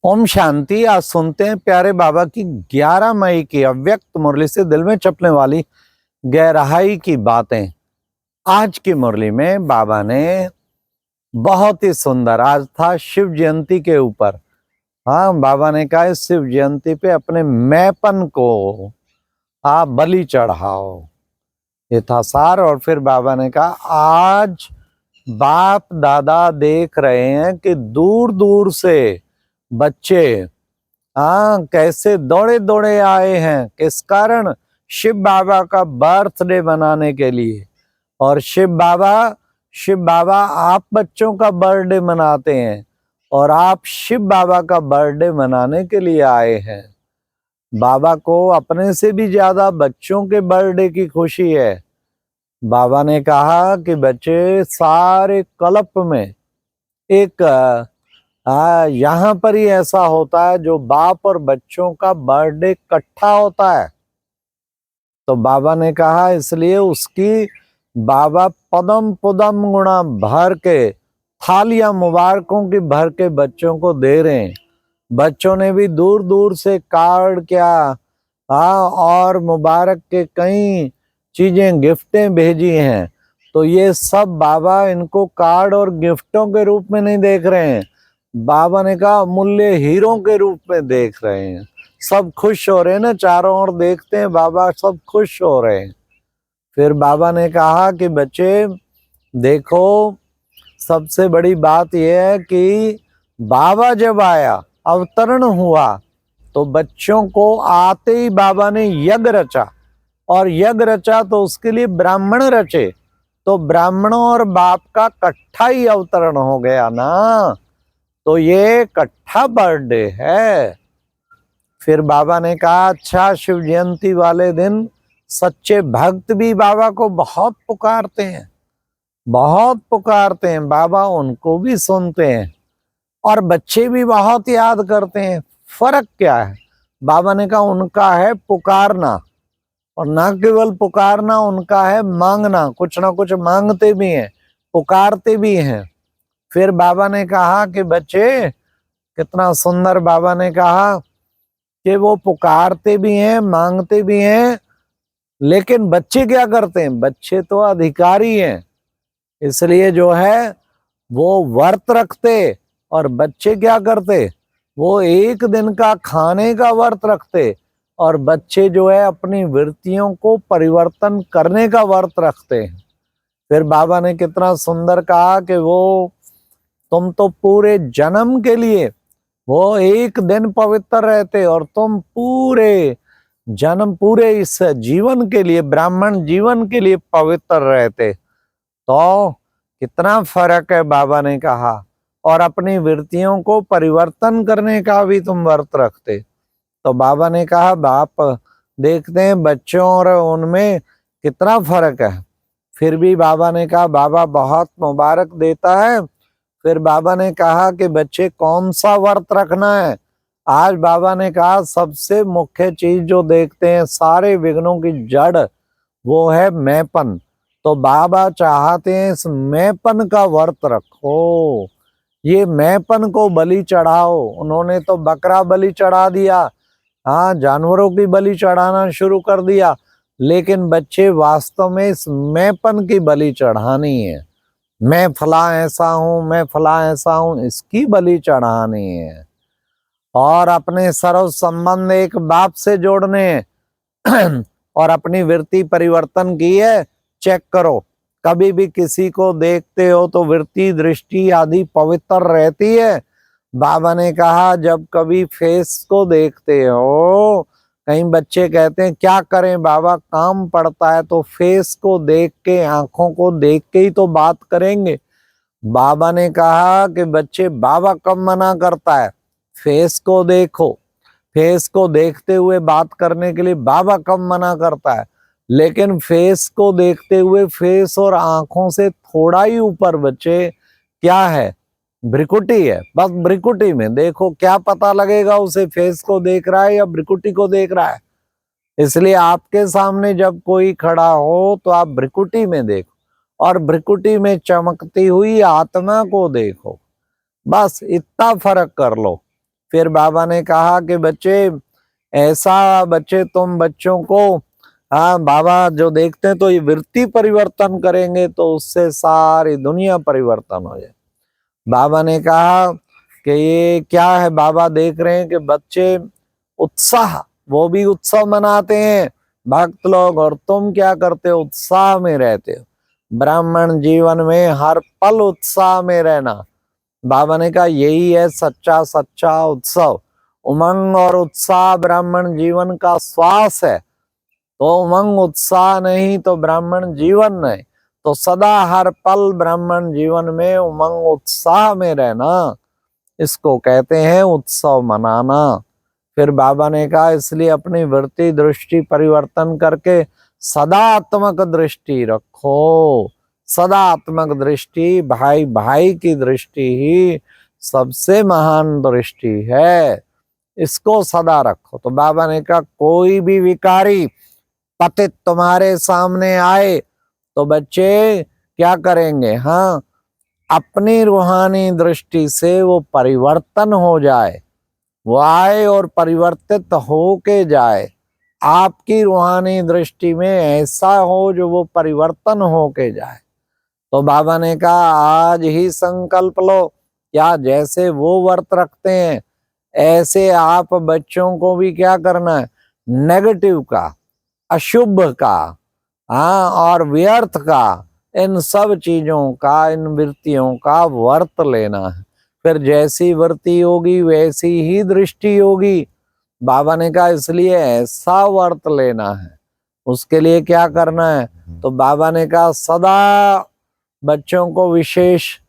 ओम शांति। आज सुनते हैं प्यारे बाबा की 11 मई की अव्यक्त मुरली से दिल में चपने वाली गहराई की बातें। आज की मुरली में बाबा ने बहुत ही सुंदर, आज था शिव जयंती के ऊपर। हाँ, बाबा ने कहा इस शिव जयंती पे अपने मैंपन को आप बलि चढ़ाओ, ये था सार। और फिर बाबा ने कहा आज बाप दादा देख रहे हैं कि दूर दूर से बच्चे कैसे दौड़े दौड़े आए हैं, किस कारण? शिव बाबा का बर्थडे मनाने के लिए। और शिव बाबा आप बच्चों का बर्थडे मनाते हैं और आप शिव बाबा का बर्थडे मनाने के लिए आए हैं। बाबा को अपने से भी ज्यादा बच्चों के बर्थडे की खुशी है। बाबा ने कहा कि बच्चे सारे कल्प में एक यहाँ पर ही ऐसा होता है जो बाप और बच्चों का बर्थडे इकट्ठा होता है। तो बाबा ने कहा इसलिए उसकी बाबा पदम पुदम गुणा भर के थालियां मुबारकों की भर के बच्चों को दे रहे हैं। बच्चों ने भी दूर दूर से कार्ड क्या और मुबारक के कई चीजें गिफ्टें भेजी हैं। तो ये सब बाबा इनको कार्ड और गिफ्टों के रूप में नहीं देख रहे हैं, बाबा ने कहा अमूल्य हीरों के रूप में देख रहे हैं। सब खुश हो रहे हैं ना, चारों ओर देखते हैं बाबा सब खुश हो रहे हैं। फिर बाबा ने कहा कि बच्चे देखो, सबसे बड़ी बात यह है कि बाबा जब आया, अवतरण हुआ, तो बच्चों को आते ही बाबा ने यज्ञ रचा। और यज्ञ रचा तो उसके लिए ब्राह्मण रचे, तो ब्राह्मणों और बाप का इकट्ठा ही अवतरण हो गया ना, तो ये इकट्ठा बर्थडे है। फिर बाबा ने कहा अच्छा, शिव जयंती वाले दिन सच्चे भक्त भी बाबा को बहुत पुकारते हैं, बहुत पुकारते हैं, बाबा उनको भी सुनते हैं और बच्चे भी बहुत याद करते हैं। फर्क क्या है? बाबा ने कहा उनका है पुकारना, और ना केवल पुकारना, उनका है मांगना, कुछ ना कुछ मांगते भी हैं, पुकारते भी हैं। फिर बाबा ने कहा कि बच्चे, कितना सुंदर बाबा ने कहा कि वो पुकारते भी हैं, मांगते भी हैं, लेकिन बच्चे क्या करते हैं? बच्चे तो अधिकारी हैं, इसलिए जो है वो व्रत रखते। और बच्चे क्या करते? वो एक दिन का खाने का व्रत रखते। और बच्चे जो है अपनी वृत्तियों को परिवर्तन करने का व्रत रखते हैं। फिर बाबा ने कितना सुंदर कहा कि वो तुम तो पूरे जन्म के लिए, वो एक दिन पवित्र रहते और तुम पूरे जन्म, पूरे इस जीवन के लिए, ब्राह्मण जीवन के लिए पवित्र रहते। तो कितना फर्क है, बाबा ने कहा। और अपनी वृत्तियों को परिवर्तन करने का भी तुम व्रत रखते। तो बाबा ने कहा बाप देखते हैं बच्चों और उनमें कितना फर्क है। फिर भी बाबा ने कहा बाबा बहुत मुबारक देता है। फिर बाबा ने कहा कि बच्चे कौन सा व्रत रखना है? आज बाबा ने कहा सबसे मुख्य चीज जो देखते हैं सारे विघ्नों की जड़, वो है मैंपन। तो बाबा चाहते हैं इस मैंपन का व्रत रखो, ये मैंपन को बलि चढ़ाओ। उन्होंने तो बकरा बलि चढ़ा दिया, हाँ, जानवरों की बलि चढ़ाना शुरू कर दिया, लेकिन बच्चे वास्तव में इस मैंपन की बलि चढ़ानी है। मैं फला ऐसा हूं, मैं फला ऐसा हूं, इसकी बलि चढ़ानी है। और अपने सर्व संबंध एक बाप से जोड़ने हैं। और अपनी वृत्ति परिवर्तन की है, चेक करो। कभी भी किसी को देखते हो तो वृत्ति, दृष्टि आदि पवित्र रहती है। बाबा ने कहा जब कभी फेस को देखते हो, कई बच्चे कहते हैं क्या करें बाबा, काम पड़ता है, तो फेस को देख के, आंखों को देख के ही तो बात करेंगे। बाबा ने कहा कि बच्चे बाबा कब मना करता है? फेस को देखो, फेस को देखते हुए बात करने के लिए बाबा कब मना करता है? लेकिन फेस को देखते हुए, फेस और आंखों से थोड़ा ही ऊपर बच्चे क्या है? भ्रिकुटी है। बस भ्रिकुटी में देखो, क्या पता लगेगा उसे फेस को देख रहा है या भ्रिकुटी को देख रहा है। इसलिए आपके सामने जब कोई खड़ा हो तो आप भ्रिकुटी में देखो, और भ्रिकुटी में चमकती हुई आत्मा को देखो। बस इतना फर्क कर लो। फिर बाबा ने कहा कि बच्चे तुम बच्चों को, हाँ बाबा जो देखते हैं तो ये वृत्ति परिवर्तन करेंगे तो उससे सारी दुनिया परिवर्तन हो जाए। बाबा ने कहा कि ये क्या है, बाबा देख रहे हैं कि बच्चे उत्साह, वो भी उत्सव मनाते हैं भक्त लोग, और तुम क्या करते हो, उत्साह में रहते हो। ब्राह्मण जीवन में हर पल उत्साह में रहना, बाबा ने कहा यही है सच्चा सच्चा उत्सव। उमंग और उत्साह ब्राह्मण जीवन का श्वास है। तो उमंग उत्साह नहीं तो ब्राह्मण जीवन नहीं। तो सदा हर पल ब्राह्मण जीवन में उमंग उत्साह में रहना, इसको कहते हैं उत्सव मनाना। फिर बाबा ने कहा इसलिए अपनी वृत्ति दृष्टि परिवर्तन करके सदात्मक दृष्टि रखो। सदात्मक दृष्टि, भाई भाई की दृष्टि ही सबसे महान दृष्टि है, इसको सदा रखो। तो बाबा ने कहा कोई भी विकारी पतित तुम्हारे सामने आए तो बच्चे क्या करेंगे, हाँ अपनी रूहानी दृष्टि से वो परिवर्तन हो जाए, वो आए और परिवर्तित हो के जाए। आपकी रूहानी दृष्टि में ऐसा हो जो वो परिवर्तन हो के जाए। तो बाबा ने कहा आज ही संकल्प लो, क्या जैसे वो व्रत रखते हैं ऐसे आप बच्चों को भी क्या करना है, नेगेटिव का, अशुभ का, हाँ और व्यर्थ का, इन सब चीजों का, इन वृत्तियों का व्रत लेना है। फिर जैसी वृत्ति होगी वैसी ही दृष्टि होगी। बाबा ने कहा इसलिए ऐसा व्रत लेना है। उसके लिए क्या करना है, तो बाबा ने कहा सदा बच्चों को विशेष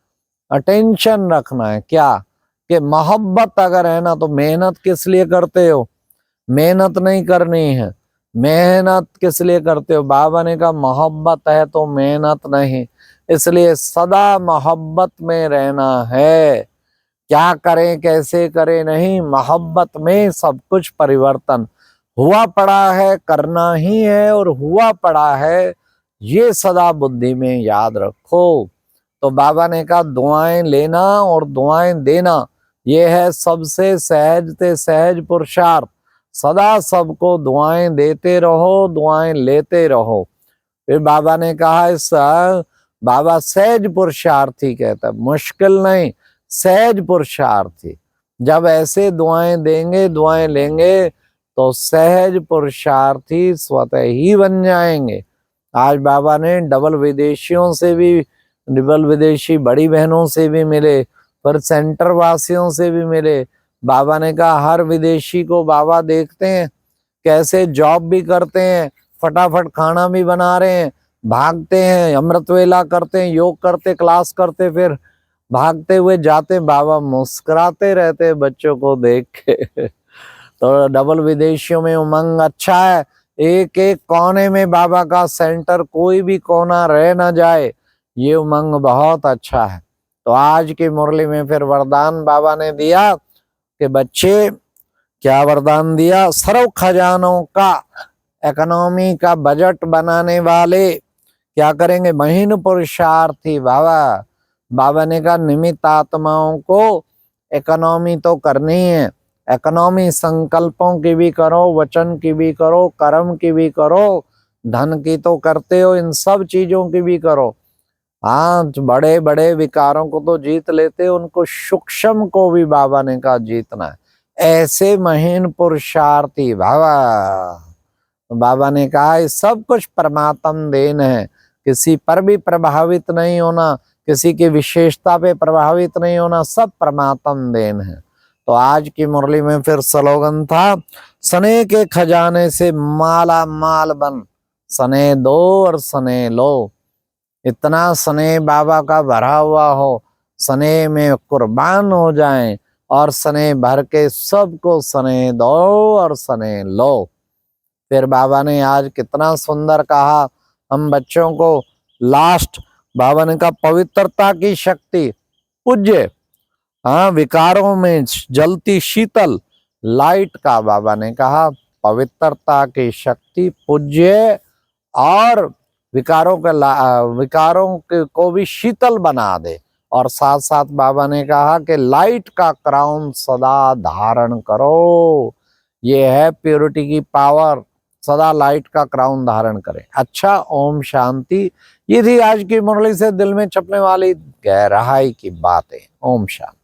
अटेंशन रखना है। क्या कि मोहब्बत अगर है ना तो मेहनत किस लिए करते हो, मेहनत नहीं करनी है। मेहनत किस लिए करते हो, बाबा ने कहा मोहब्बत है तो मेहनत नहीं, इसलिए सदा मोहब्बत में रहना है। क्या करें कैसे करें नहीं, मोहब्बत में सब कुछ परिवर्तन हुआ पड़ा है, करना ही है और हुआ पड़ा है, ये सदा बुद्धि में याद रखो। तो बाबा ने कहा दुआएं लेना और दुआएं देना ये है सबसे सहज ते सहज पुरुषार्थ। सदा सबको दुआएं देते रहो, दुआएं लेते रहो। फिर बाबा ने कहा इस बाबा सहज पुरुषार्थी कहता है, मुश्किल नहीं, सहज पुरुषार्थी। जब ऐसे दुआएं देंगे दुआएं लेंगे तो सहज पुरुषार्थी स्वतः ही बन जाएंगे। आज बाबा ने डबल विदेशी बड़ी बहनों से भी मिले, पर सेंटर वासियों से भी मिले। बाबा ने कहा हर विदेशी को बाबा देखते हैं कैसे जॉब भी करते हैं, फटाफट खाना भी बना रहे हैं, भागते हैं, अमृत वेला करते हैं, योग करते, क्लास करते, फिर भागते हुए जाते, बाबा मुस्कुराते रहते बच्चों को देख के। तो डबल विदेशियों में उमंग अच्छा है। एक एक कोने में बाबा का सेंटर, कोई भी कोना रह ना जाए, ये उमंग बहुत अच्छा है। तो आज की मुरली में फिर वरदान बाबा ने दिया कि बच्चे, क्या वरदान दिया, सर्व खजानों का, इकोनॉमी का बजट बनाने वाले क्या करेंगे, महीन पुरुषार्थी। बाबा ने कहा निमित्त आत्माओं को इकोनॉमी तो करनी है, इकोनॉमी संकल्पों की भी करो, वचन की भी करो, कर्म की भी करो, धन की तो करते हो, इन सब चीजों की भी करो। हाँ बड़े बड़े विकारों को तो जीत लेते, उनको सूक्ष्म को भी बाबा ने कहा जीतना है। ऐसे महीन पुरुषार्थी बाबा ने कहा ये सब कुछ परमात्म देन है, किसी पर भी प्रभावित नहीं होना, किसी की विशेषता पे प्रभावित नहीं होना, सब परमात्म देन है। तो आज की मुरली में फिर स्लोगन था, सने के खजाने से माला माल बन, सने दो और सने लो। इतना स्नेह बाबा का भरा हुआ हो, स्नेह में कुर्बान हो जाएं और स्नेह भर के सबको स्नेह दो और स्नेह लो। फिर बाबा ने आज कितना सुंदर कहा हम बच्चों को, लास्ट बाबा ने कहा पवित्रता की शक्ति पूज्य, हाँ विकारों में जलती शीतल लाइट का बाबा ने कहा पवित्रता की शक्ति पूज्य और विकारों को भी शीतल बना दे और साथ साथ बाबा ने कहा कि लाइट का क्राउन सदा धारण करो। ये है प्योरिटी की पावर, सदा लाइट का क्राउन धारण करें। अच्छा, ओम शांति। ये थी आज की मुरली से दिल में छपने वाली गहराई की बातें। ओम शांति।